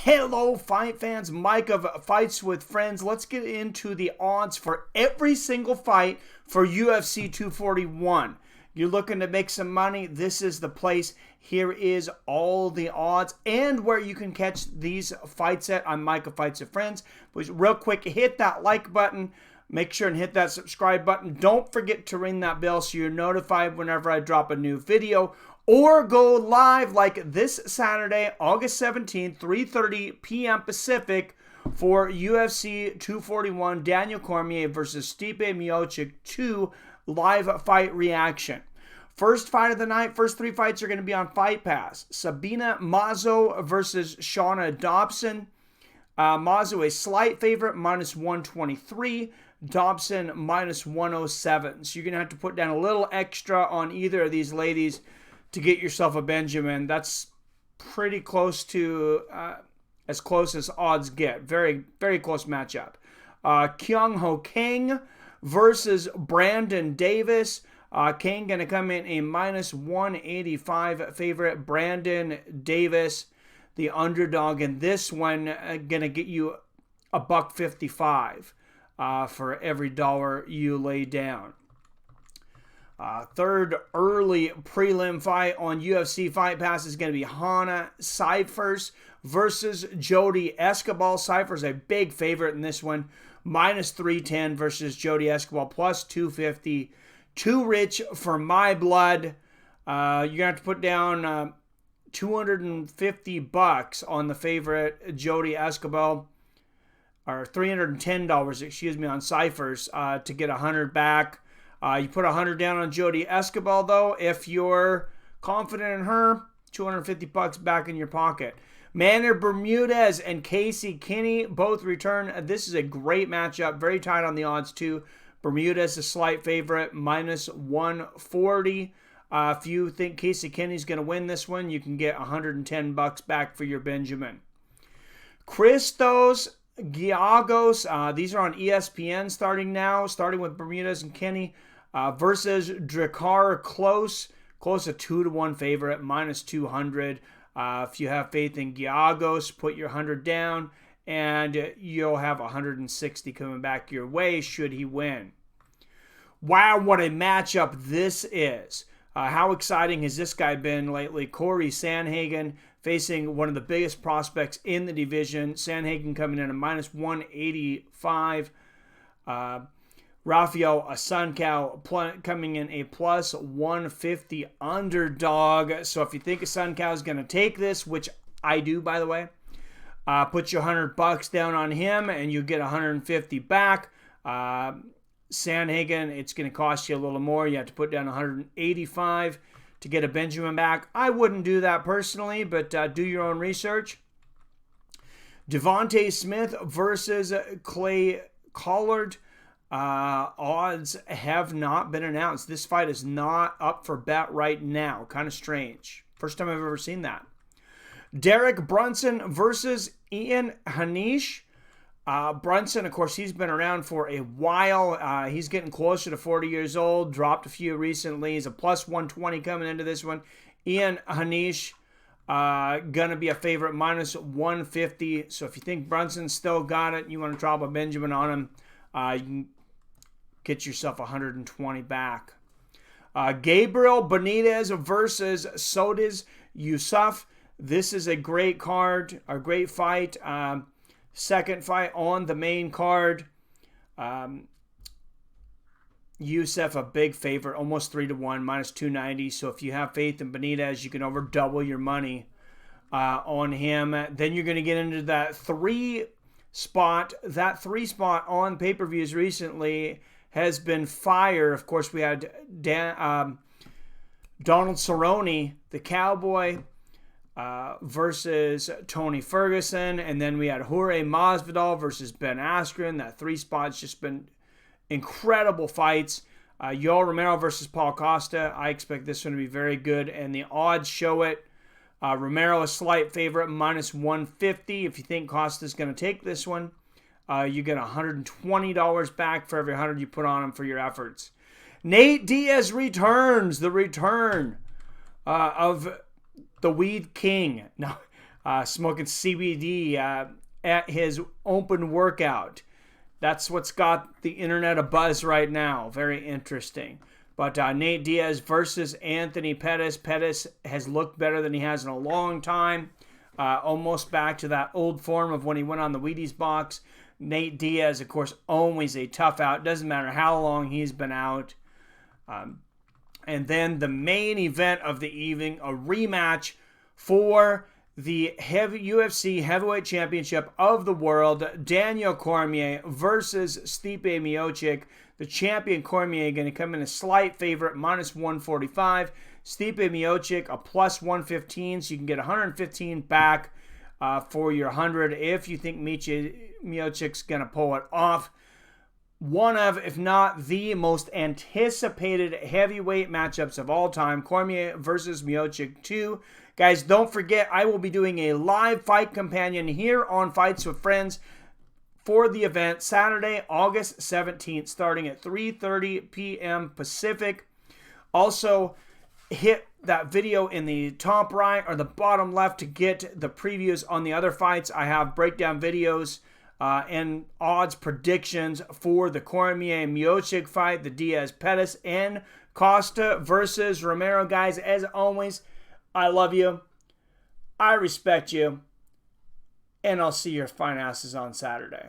Hello, fight fans. Mike of Fights with Friends. Let's get into the odds for every single fight for UFC 241. You're looking to make some money, this is the place. Here is all the odds and where you can catch these fights at. I'm Mike of Fights with Friends. Please, real quick, hit that like button. Make sure and hit that subscribe button. Don't forget to ring that bell so you're notified whenever I drop a new video. Or go live like this Saturday, August 17th, 3:30 p.m. Pacific for UFC 241, Daniel Cormier versus Stipe Miocic 2 live fight reaction. First fight of the night, first three fights are going to be on Fight Pass. Sabina Mazo versus Hana Dobson. Mazo a slight favorite, minus 123. Dobson, minus 107. So you're going to have to put down a little extra on either of these ladies to get yourself a Benjamin. That's pretty close to, as close as odds get. Very, very close matchup. Kyung Ho Kang versus Brandon Davis. Kang going to come in a minus 185 favorite. Brandon Davis, the underdog in this one, going to get you $1.55 for every dollar you lay down. Third early prelim fight on UFC Fight Pass is going to be Hana cyphers versus Jody Esquibel. Cyphers a big favorite in this one. Minus 310 versus Jody Esquibel. Plus 250. Too rich for my blood. You're going to have to put down $250 on the favorite Jody Esquibel. Or $310, excuse me, on cyphers to get 100 back. You put 100 down on Jody Esquibel, though. If you're confident in her, $250 back in your pocket. Manner Benavidez and Kenney both return. This is a great matchup. Very tight on the odds, too. Benavidez a slight favorite, minus 140. If you think Kenney's going to win this one, you can get $110 back for your Benjamin. Christos Giagos, these are on ESPN starting now, starting with Benavidez and Kenney versus Drakkar Close a 2-1 favorite, minus 200. If you have faith in Giagos, put your 100 down, and you'll have 160 coming back your way should he win. Wow, what a matchup this is. How exciting has this guy been lately? Corey Sanhanda facing one of the biggest prospects in the division. Sanhanda coming in at minus 185. Rafael Asuncao coming in a plus 150 underdog. So if you think Asuncao is going to take this, which I do, by the way, put your $100 down on him and you get 150 back. Sanhanda, it's going to cost you a little more. You have to put down 185 to get a Benjamin back. I wouldn't do that personally, but do your own research. Devante Smith versus Clay Collard. Odds have not been announced. This fight is not up for bet right now. Kind of strange. First time I've ever seen that. Derek Brunson versus Ian Hanish. Brunson, of course, he's been around for a while. He's getting closer to 40 years old. Dropped a few recently. He's a plus 120 coming into this one. Ian Hanish, going to be a favorite, minus 150. So if you think Brunson's still got it, you want to drop a Benjamin on him, you can get yourself 120 back. Gabriel Benavidez versus Sodas Yussef. This is a great card, a great fight. Second fight on the main card. Yussef, a big favorite, almost 3-1, minus 290. So if you have faith in Benavidez, you can over double your money on him. Then you're going to get into that three spot. That three spot on pay-per-views recently has been fire. Of course, we had Donald Cerrone, the Cowboy, versus Tony Ferguson, and then we had Jorge Masvidal versus Ben Askren. That three spot's just been incredible fights. Yoel Romero versus Paulo Costa. I expect this one to be very good, and the odds show it. Romero a slight favorite, minus 150. If you think Costa's going to take this one, you get $120 back for every 100 you put on him for your efforts. Nate Diaz returns. The return of the Weed King. Now, smoking CBD at his open workout. That's what's got the internet abuzz right now. Very interesting. But Nate Diaz versus Anthony Pettis. Pettis has looked better than he has in a long time. Almost back to that old form of when he went on the Wheaties box. Nate Diaz, of course, always a tough out. Doesn't matter how long he's been out. And then the main event of the evening, a rematch for the UFC Heavyweight Championship of the World. Daniel Cormier versus Stipe Miocic. The champion Cormier going to come in a slight favorite, minus 145. Stipe Miocic, a plus 115, so you can get 115 back for your 100 if you think Miocic's going to pull it off. One of, if not the most anticipated heavyweight matchups of all time, Cormier versus Miocic 2. Guys, don't forget, I will be doing a live fight companion here on Fights with Friends for the event Saturday, August 17th, starting at 3:30 p.m. Pacific. Also, hit that video in the top right or the bottom left to get the previews on the other fights. I have breakdown videos and odds predictions for the Cormier-Miocic fight, the Diaz-Pettis, and Costa versus Romero. Guys, as always, I love you. I respect you. And I'll see your fine asses on Saturday.